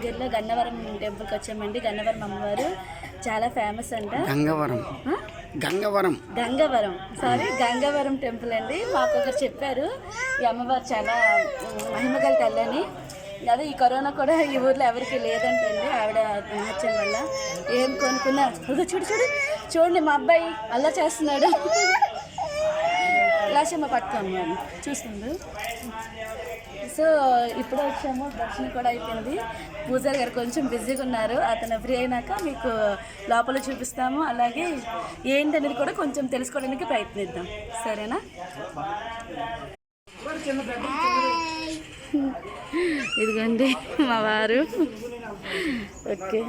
దగ్గరలో గన్నవరం టెంపుల్కి వచ్చామండి. గన్నవరం అమ్మవారు చాలా ఫేమస్ అంట. గంగవరం టెంపుల్ అండి. మాకు ఒకరు చెప్పారు ఈ అమ్మవారు చాలా మహిమగల తల్లని. అదే ఈ కరోనా కూడా ఈ ఊర్లో ఎవరికి లేదంటండి. ఆవిడ మహత్యం వల్ల ఏం కొనుక్కున్నా చూడండి మా అబ్బాయి అలా చేస్తున్నాడు. లాషమ్మ పట్టుకున్నాను చూస్తుంది. సో ఇప్పుడే వచ్చాము, దర్శనం కూడా అయిపోయింది. పూజారి గారు కొంచెం బిజీగా ఉన్నారు. అతను ఫ్రీ అయినాక మీకు లోపల చూపిస్తాము. అలాగే ఏంటనేది కూడా కొంచెం తెలుసుకోవడానికి ప్రయత్నిద్దాం, సరేనా? ఇదిగోండి మా వారు. ఓకే,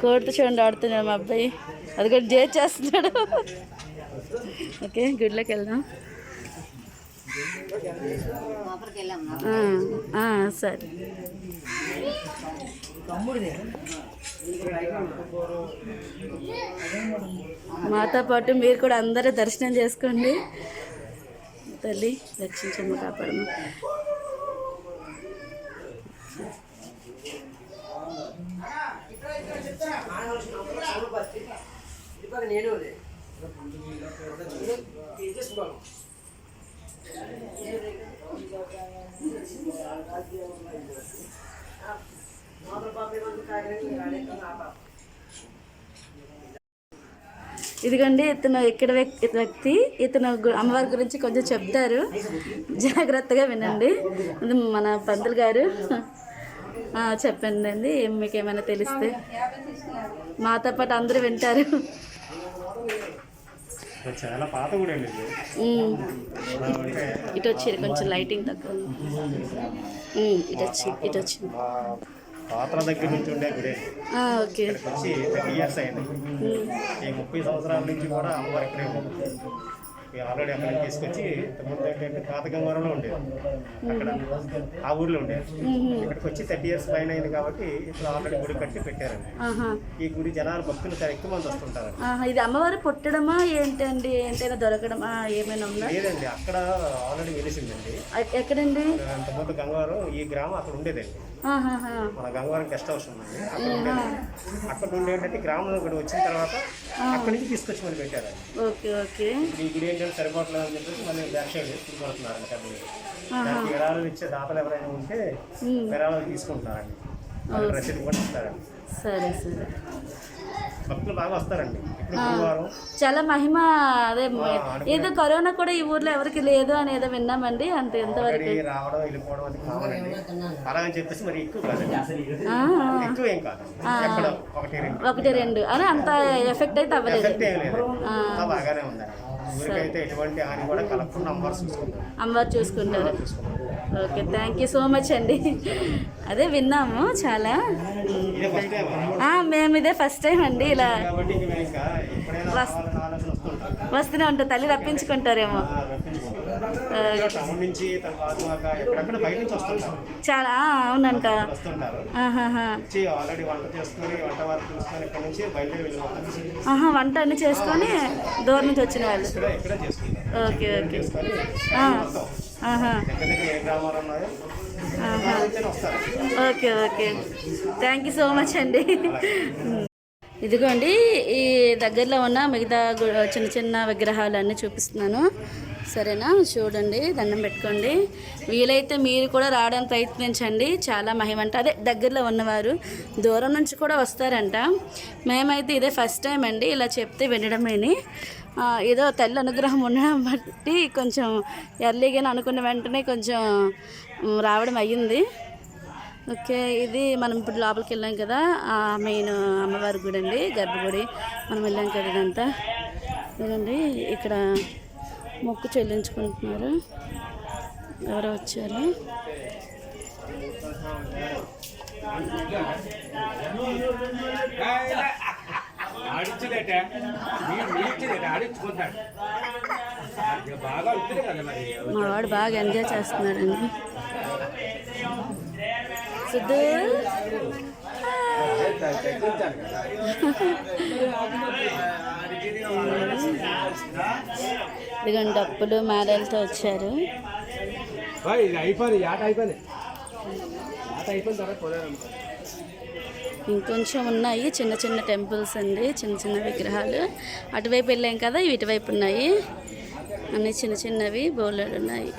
కోడితో చూడండి ఆడుతున్నాడు మా అబ్బాయి. అది కూడా జేజ్ చేస్తున్నాడు. ఓకే, గుడిలోకి వెళ్దాం. సరే, మాతో పాటు మీరు కూడా అందరూ దర్శనం చేసుకోండి. తల్లి రక్షించమ్మ, కాపాడమ్మ. ఇదిగోండి ఇతను ఇక్కడ వ్యక్తి. ఇతను అమ్మవారి గురించి కొంచెం చెప్తారు, జాగ్రత్తగా వినండి. మన పంతులు గారు చెప్పండి అండి, మీకు ఏమైనా తెలిస్తే. మాతో పాటు అందరూ వింటారు. చాలా పాత గుడి అండి. ఇటు వచ్చి కొంచెం లైటింగ్ తక్కువ. ఇటు వచ్చింది. పాత్ర దగ్గర నుంచి ఉండే గుడి. ఓకే, వచ్చి 30 years అయింది. ఈ 30 సంవత్సరాల నుంచి కూడా అమ్మవారి ఇక్కడే ఉంది. ఆల్రెడీ అక్కడ తీసుకొచ్చి ముందు ఏంటంటే పాత గంగవరంలో ఉండేది, అక్కడ ఆ ఊర్లో ఉండేది. ఇక్కడికి వచ్చి 30 years పైన అయింది కాబట్టి ఇప్పుడు ఆల్రెడీ గుడి కట్టి పెట్టారండి. ఈ గుడి జనాలు భక్తులు చాలా ఎక్కువ మంది వస్తుంటారు. ఇది అమ్మవారు పుట్టడమా ఏంటండి, ఏంటైనా దొరకడమా ఏమైనా ఉందా? లేదండి, అక్కడ ఆల్రెడీ వెలిసిందండి. ఎక్కడండి? అంతకుముందు గంగవరం ఈ గ్రామం అక్కడ ఉండేదండి. మన గంగవరం గెస్ట్ హౌస్ ఉందండి, అక్కడ ఉండేది. అక్కడ నుండి ఏంటంటే గ్రామంలో ఇక్కడ వచ్చిన తర్వాత అక్కడి నుంచి తీసుకొచ్చి మళ్ళీ పెట్టారు. ఓకే ఓకే, ఈ గుడి ఏంటంటే సరిపోవట్లేదు అని చెప్పేసి మళ్ళీ బ్యాక్ సైడ్ తీసుకుంటున్నారండి. దానికి విరాళాలు ఇచ్చే దాతలు ఎవరైనా ఉంటే విరాళాలు తీసుకుంటున్నారండి, రసీదు కూడా ఇస్తారండి. సరే సరే, భక్తులు బాగా వస్తారండి. ఇప్పుడు చాలా మహిమ. అదే ఏదో కరోనా కూడా ఈ ఊర్లో ఎవరికి లేదు అని ఏదో విన్నామండి. అంతే, ఎంతవరకు రావడం వెళ్ళిపోవడం అది కావాలండి. అలా అని చెప్పేసి మరి ఎక్కువ కాదండి, ఎక్కువ ఏం కాదు, ఒకటి రెండు అని అంత ఎఫెక్ట్ అయితే అవ్వలేదు. బాగానే ఉందండి. ఊరికైతే ఎటువంటి హాని కూడా కలగకుండా అమ్మవారు చూసుకుంటారు. Okay, thank you so much అండి. అదే విన్నాము చాలా. మేము ఇదే ఫస్ట్ టైం అండి. ఇలా వస్తూనే ఉంటాం, తల్లి రప్పించుకుంటారేమో. చాలా అవునంట. వంట అన్ని చేసుకొని దూరం నుంచి వచ్చిన వాళ్ళు. Okay okay, okay okay, thank you so much అండి. ఇదిగోండి ఈ దగ్గరలో ఉన్న మిగతా చిన్న చిన్న విగ్రహాలన్నీ చూపిస్తున్నాను, సరేనా? చూడండి, దండం పెట్టుకోండి. వీలైతే మీరు కూడా రావడానికి ప్రయత్నించండి. చాలా మహిమంట. అదే దగ్గరలో ఉన్నవారు దూరం నుంచి కూడా వస్తారంట. మేమైతే ఇదే ఫస్ట్ టైం అండి ఇలా చెప్తే వినడమేని. ఏదో తల్లి అనుగ్రహం ఉండడం బట్టి కొంచెం ఎర్లీగా అనుకున్న వెంటనే కొంచెం రావడం అయ్యింది. ఓకే, ఇది మనం ఇప్పుడు లోపలికి వెళ్ళాం కదా, మెయిన్ అమ్మవారి గుడి అండి, గర్భగుడి. మనం వెళ్ళాం కదా ఇదంతా. ఇదండి ఇక్కడ మొక్కు చెల్లించుకుంటున్నారు. ఎవరో వచ్చారు. మా వాడు బాగా ఎంజాయ్ చేస్తున్నాడండి. సిద్ధు ఇదిగోండి డప్పులు మేడలతో వచ్చారు. ఇంకొంచెం ఉన్నాయి చిన్న చిన్న టెంపుల్స్ అండి, చిన్న చిన్న విగ్రహాలు. అటువైపు వెళ్ళాం కదా, ఇవి ఇటువైపు ఉన్నాయి. అన్నీ చిన్న చిన్నవి బోలెడు ఉన్నాయి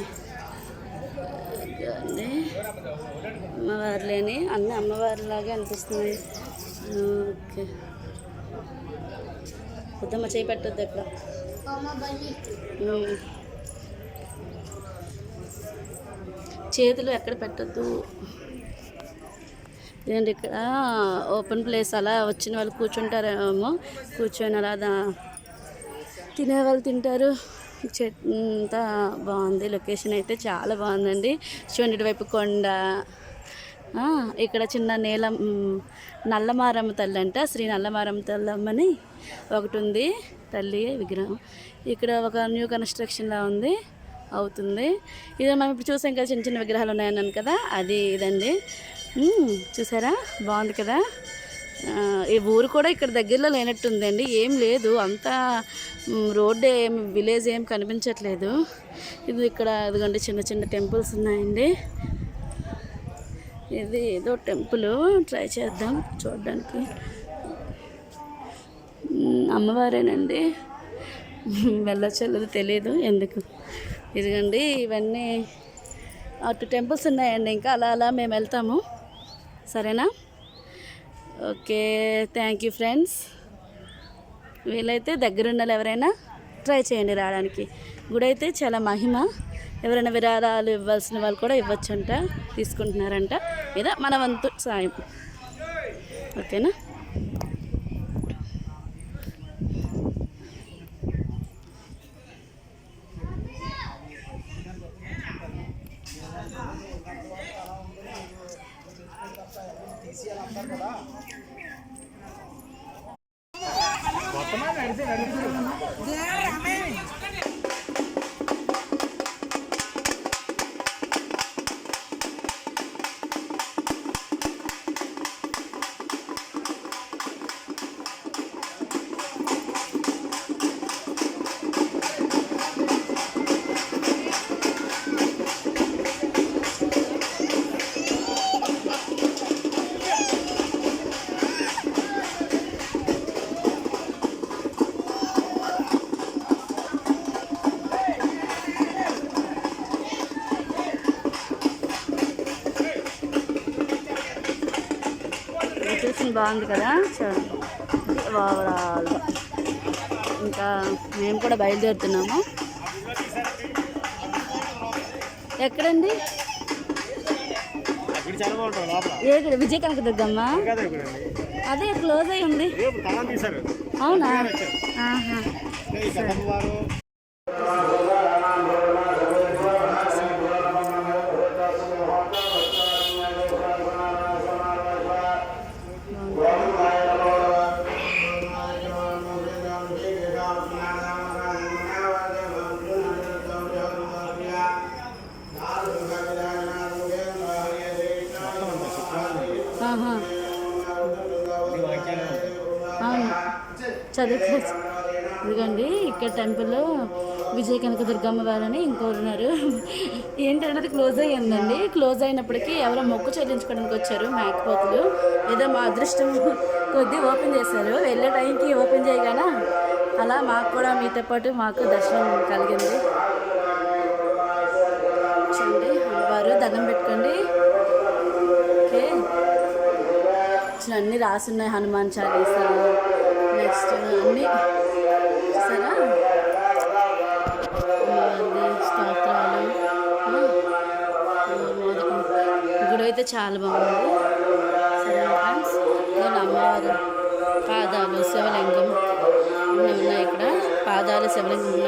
అండి. అమ్మవారులేని అన్నీ అమ్మవారిలాగా అనిపిస్తున్నాయి. ఓకే, పొద్దుమ్మ చేయి పెట్టద్దు అక్కడ. చేతులు ఎక్కడ పెట్టద్దు. ఏంటి ఇక్కడ ఓపెన్ ప్లేస్, అలా వచ్చిన వాళ్ళు కూర్చుంటారేమో, కూర్చొని అలా తినేవాళ్ళు తింటారు. అంతా బాగుంది, లొకేషన్ అయితే చాలా బాగుందండి. చూడండి ఇటువైపు కొండ, ఇక్కడ చిన్న నల్లమారమ్మ తల్లి అంట, శ్రీ నల్లమారమ్మ తల్లమ్మని ఒకటి ఉంది తల్లి విగ్రహం. ఇక్కడ ఒక న్యూ కన్స్ట్రక్షన్లా ఉంది, అవుతుంది. ఇది మనం ఇప్పుడు చూసాం కదా, చిన్న చిన్న విగ్రహాలు ఉన్నాయన్నాను కదా, అది ఇదండి. చూసారా, బాగుంది కదా. ఈ ఊరు కూడా ఇక్కడ దగ్గరలో లేనట్టుందండి, ఏం లేదు, అంతా రోడ్డు ఏం విలేజ్ ఏం కనిపించట్లేదు. ఇది ఇక్కడ ఇదిగోండి చిన్న చిన్న టెంపుల్స్ ఉన్నాయండి. ఇది ఏదో టెంపుల్, ట్రై చేద్దాం చూడడానికి. అమ్మవారేనండి, వెళ్ళొచ్చలేదు తెలియదు ఎందుకు. ఇదిగండి ఇవన్నీ అటు టెంపుల్స్ ఉన్నాయండి, ఇంకా అలా అలా మేము వెళ్తాము. సరేనా? Okay, thank you friends. వీలైతే దగ్గరున్న ఎవరైనా ట్రై చేయండి రావడానికి. గుడి అయితే చాలా మహిమ. ఎవరైనా విరాళాలు ఇవ్వాల్సిన వాళ్ళు కూడా ఇవ్వచ్చంట, తీసుకుంటున్నారంట. ఏదో మన వంతు సాయం. ఓకేనా? లొకేషన్ బాగుంది కదా, చూడండి ఓవరాల్గా. ఇంకా మేము కూడా బయలుదేరుతున్నాము. ఎక్కడండి? ఏ విజయ కనకదుర్గమ్మ? అదే క్లోజ్ అయి ఉంది. అవునా? చదువుకోవచ్చు. ఇదిగోండి ఇక్కడ టెంపుల్ విజయ కనకదుర్గమ్మ వారని ఇంకోరున్నారు. ఏంటంటే క్లోజ్ అయ్యిందండి. క్లోజ్ అయినప్పటికీ ఎవరో మొక్కు చెల్లించుకోవడానికి వచ్చారు మేకపోతులు. ఏదో మా అదృష్టం కొద్దీ ఓపెన్ చేశారు. వెళ్ళే టైంకి ఓపెన్ చేయగానే అలా మాకు కూడా మీతో పాటు మాకు దర్శనం కలిగింది. చూడండి అమ్మవారు, దండం పెట్టుకోండి. ఓకే, అన్నీ రాసున్నాయి, హనుమాన్ చాలీసా, నెక్స్ట్ అన్నీ చూసారా, స్తోత్రాలు. గుడి అయితే చాలా బాగుంది. సరే ఫ్రెండ్స్, నేను అమ్మవారు పాదాలు, శివలింగం ఉన్నాయి ఇక్కడ. పాదాలు, శివలింగం